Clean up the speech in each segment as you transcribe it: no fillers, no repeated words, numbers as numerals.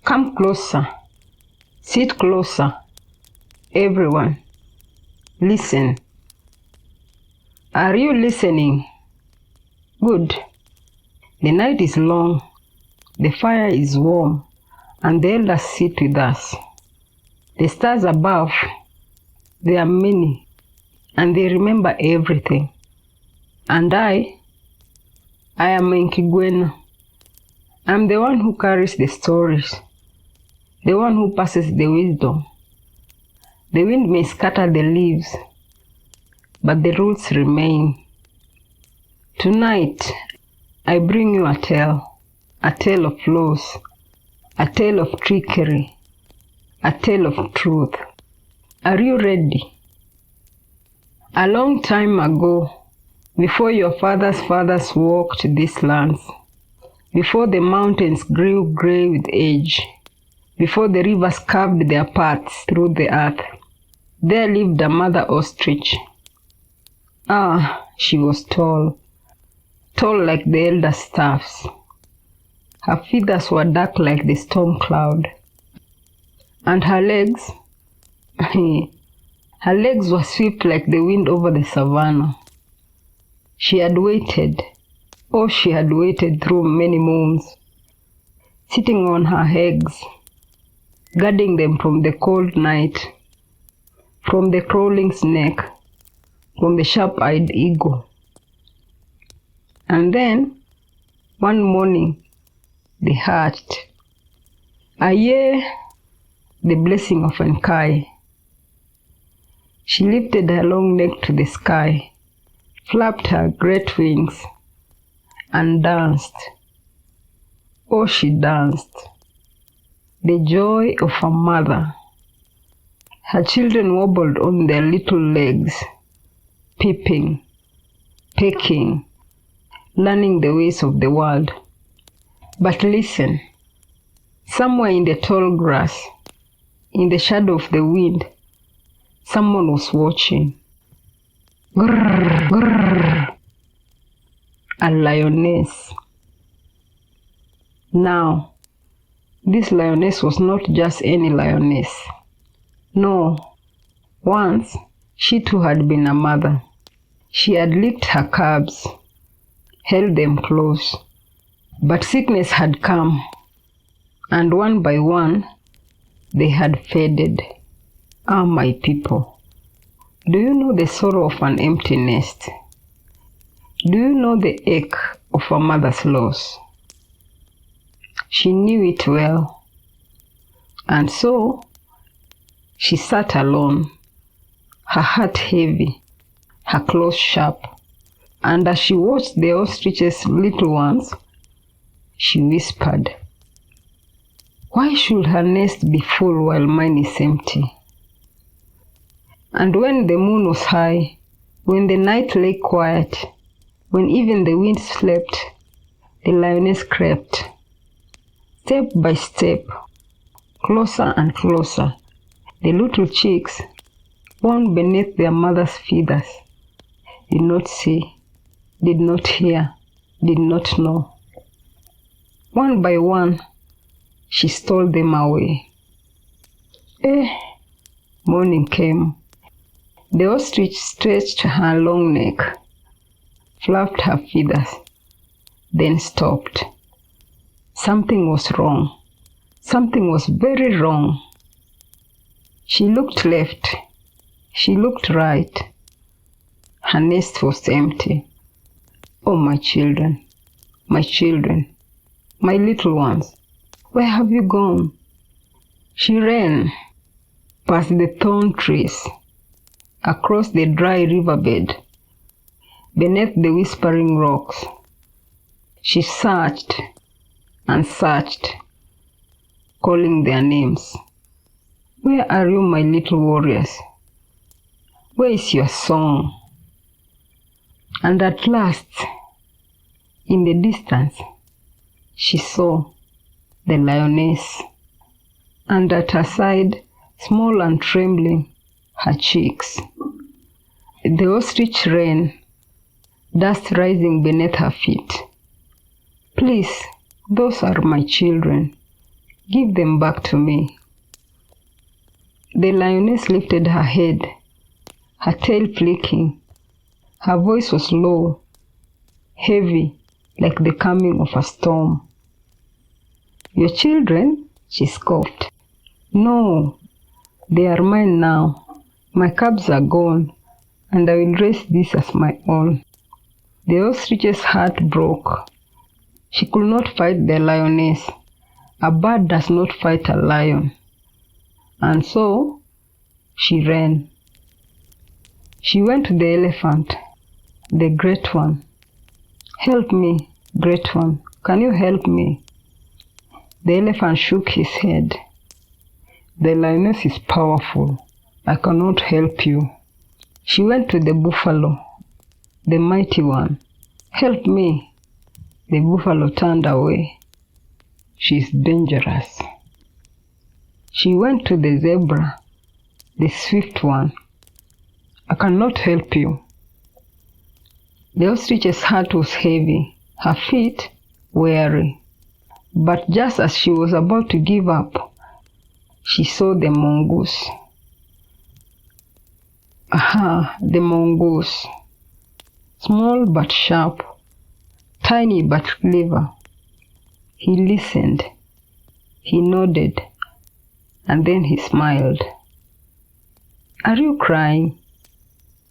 Come closer. Sit closer. Everyone, listen. Are you listening? Good. The night is long, the fire is warm, and the elders sit with us. The stars above, they are many, and they remember everything. And I am Nkigwena. I'm the one who carries the stories, the one who passes the wisdom. The wind may scatter the leaves, but the roots remain. Tonight, I bring you a tale of loss, a tale of trickery, a tale of truth. Are you ready? A long time ago, before your fathers walked these lands, before the mountains grew gray with age, before the rivers carved their paths through the earth, there lived a mother ostrich. She was tall like the elder staffs. Her feathers were dark like the storm cloud, and her legs were swift like the wind over the savanna. She had waited through many moons, sitting on her eggs, guarding them from the cold night, from the crawling snake, from the sharp-eyed eagle. And then, one morning, they hatched. Aye, the blessing of Enkai. She lifted her long neck to the sky, flapped her great wings, and danced. Oh, she danced. The joy of a mother. Her children wobbled on their little legs, peeping, pecking, learning the ways of the world. But listen, somewhere in the tall grass, in the shadow of the wind, someone was watching. Grrr, grrr. A lioness. Now, this lioness was not just any lioness. No, once she too had been a mother. She had licked her cubs, held them close. But sickness had come, and one by one, they had faded. My people, do you know the sorrow of an empty nest? Do you know the ache of a mother's loss? She knew it well, and so she sat alone, her heart heavy, her claws sharp, and as she watched the ostrich's little ones, she whispered, "Why should her nest be full while mine is empty?" And when the moon was high, when the night lay quiet, when even the wind slept, the lioness crept, step by step, closer and closer. The little chicks, born beneath their mother's feathers, did not see, did not hear, did not know. One by one, she stole them away. Morning came. The ostrich stretched her long neck, flapped her feathers, then stopped. Something was wrong. Something was very wrong. She looked left. She looked right. Her nest was empty. Oh, my children, my children, my little ones, where have you gone? She ran past the thorn trees, across the dry riverbed, beneath the whispering rocks. She searched and searched, calling their names. Where are you, my little warriors? Where is your song? And at last, in the distance, she saw the lioness, and at her side, small and trembling, her cheeks. The ostrich ran, dust rising beneath her feet. Please, those are my children. Give them back to me." The lioness lifted her head, her tail flicking. Her voice was low, heavy, like the coming of a storm. "Your children?" she scoffed. "No, they are mine now. My cubs are gone, and I will raise this as my own." The ostrich's heart broke. She could not fight the lioness. A bird does not fight a lion. And so she ran. She went to the elephant, the great one. "Help me, great one. Can you help me?" The elephant shook his head. "The lioness is powerful. I cannot help you." She went to the buffalo, the mighty one. "Help me." The buffalo turned away. "She is dangerous." She went to the zebra, the swift one. "I cannot help you." The ostrich's heart was heavy, her feet weary. But just as she was about to give up, she saw the mongoose. Aha, the mongoose. Small but sharp, tiny but clever. He listened, he nodded, and then he smiled. "Are you crying?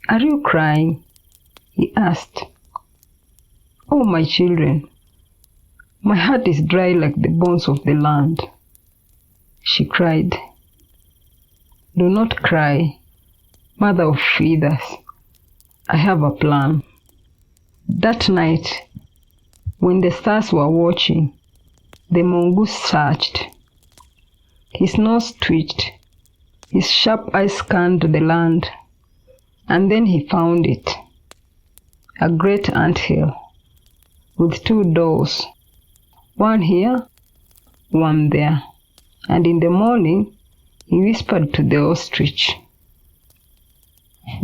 Are you crying?" he asked. "Oh, my children, my heart is dry like the bones of the land," she cried. "Do not cry, mother of feathers. I have a plan." That night, when the stars were watching, the mongoose searched. His nose twitched, his sharp eyes scanned the land, and then he found it. A great anthill with 2 doors, one here, one there. And in the morning, he whispered to the ostrich,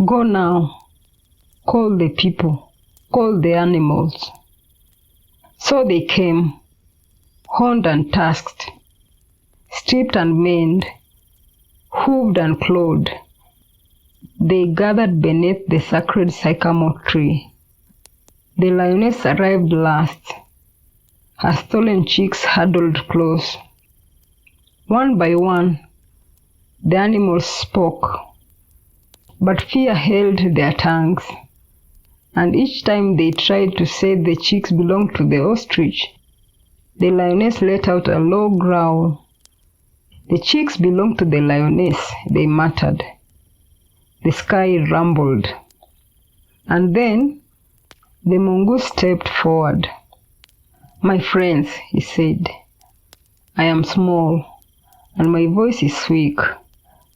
"Go now, call the people, call the animals." So they came, horned and tusked, stripped and maned, hooved and clawed. They gathered beneath the sacred sycamore tree. The lioness arrived last. Her stolen chicks huddled close. One by one, the animals spoke, but fear held their tongues, and each time they tried to say the chicks belonged to the ostrich, the lioness let out a low growl. The chicks belonged to the lioness, they muttered. The sky rumbled. And then the mongoose stepped forward. "My friends," he said, "I am small, and my voice is weak.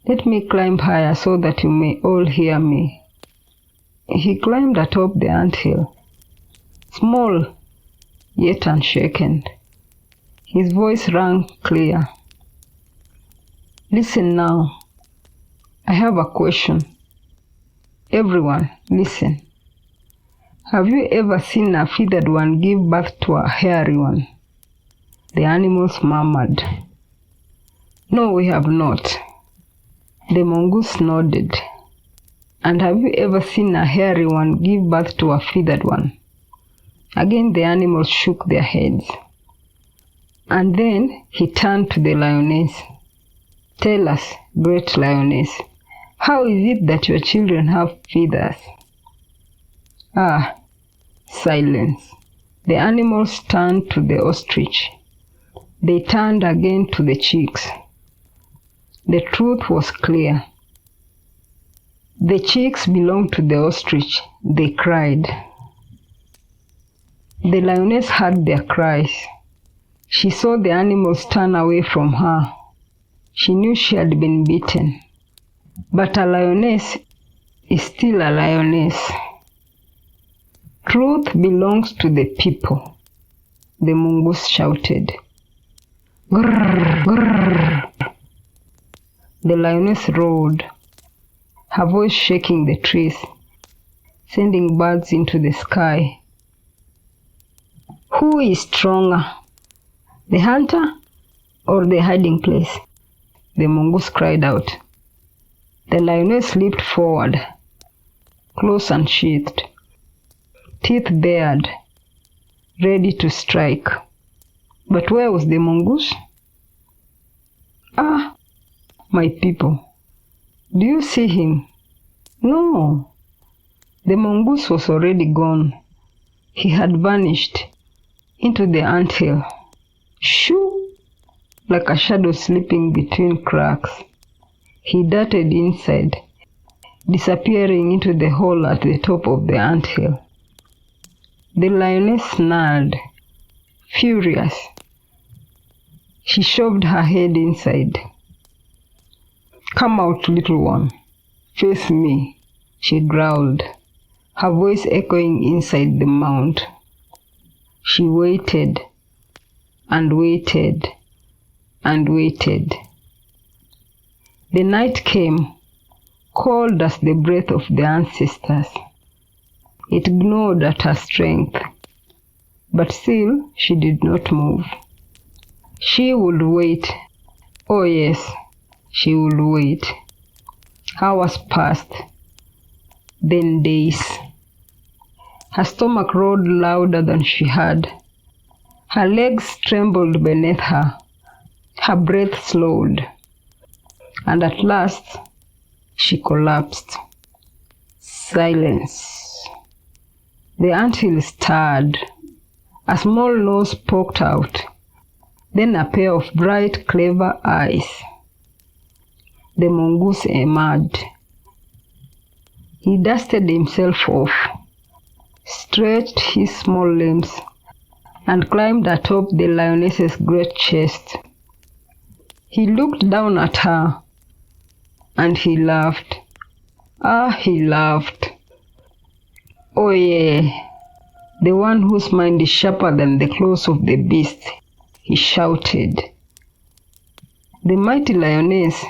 Let me climb higher so that you may all hear me." He climbed atop the anthill, small yet unshaken. His voice rang clear. "Listen now. I have a question. Everyone, listen. Have you ever seen a feathered one give birth to a hairy one?" The animals murmured. "No, we have not." The mongoose nodded. "And have you ever seen a hairy one give birth to a feathered one?" Again the animals shook their heads. And then he turned to the lioness. "Tell us, great lioness, how is it that your children have feathers?" Ah, silence. The animals turned to the ostrich. They turned again to the chicks. The truth was clear. The chicks belonged to the ostrich, they cried. The lioness heard their cries. She saw the animals turn away from her. She knew she had been beaten. But a lioness is still a lioness. "Truth belongs to the people," the mongoose shouted. "Grrr, grrr." The lioness roared, her voice shaking the trees, sending birds into the sky. "Who is stronger, the hunter or the hiding place, the mongoose cried out. The lioness leaped forward, claws unsheathed, teeth bared, ready to strike. But where was the mongoose? Ah, my people, do you see him? No, the mongoose was already gone. He had vanished into the anthill. Shoo! Like a shadow slipping between cracks. He darted inside, disappearing into the hole at the top of the anthill. The lioness snarled, furious. She shoved her head inside. Come out, little one. Face me, she growled, her voice echoing inside the mound. She waited and waited and waited. The night came, cold as the breath of the ancestors. It gnawed at her strength, but still she did not move. She would wait. Oh yes, she would wait. Hours passed, then days. Her stomach roared louder than she had. Her legs trembled beneath her. Her breath slowed. And at last, she collapsed. Silence. The anthill stirred. A small nose poked out. Then a pair of bright, clever eyes. The mongoose emerged. He dusted himself off, stretched his small limbs, and climbed atop the lioness's great chest. He looked down at her, and he laughed. Ah, he laughed. Oh yeah, the one whose mind is sharper than the claws of the beast, he shouted. The mighty lioness,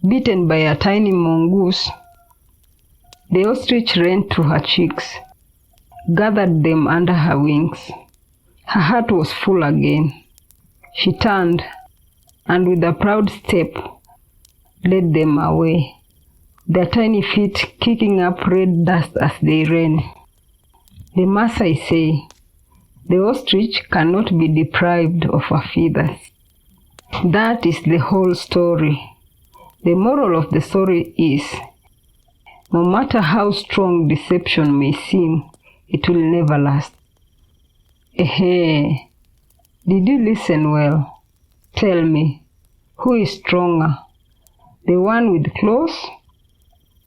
beaten by a tiny mongoose, the ostrich ran to her cheeks, gathered them under her wings. Her heart was full again. She turned, and with a proud step, led them away, their tiny feet kicking up red dust as they ran. The Maasai say, the ostrich cannot be deprived of her feathers. That is the whole story. The moral of the story is, no matter how strong deception may seem, it will never last. Did you listen well? Tell me, who is stronger, the one with claws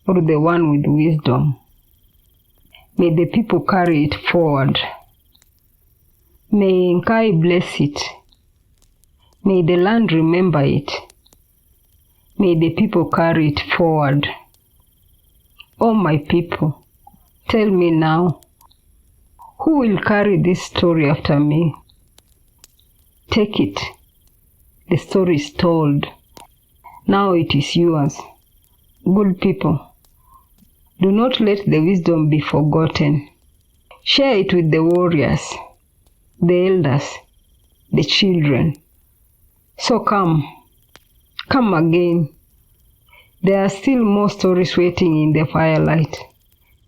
or the one with wisdom? May the people carry it forward. May Nkai bless it. May the land remember it. May the people carry it forward. Oh my people, tell me now, who will carry this story after me? Take it. The story is told. Now it is yours. Good people, do not let the wisdom be forgotten. Share it with the warriors, the elders, the children. So come again. There are still more stories waiting in the firelight.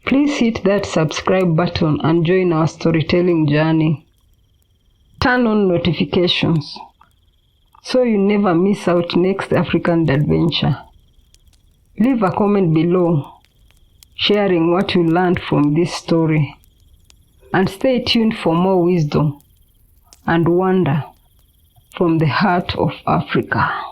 Please hit that subscribe button and join our storytelling journey. Turn on notifications so you never miss out next African adventure. Leave a comment below sharing what you learned from this story. And stay tuned for more wisdom and wonder from the heart of Africa.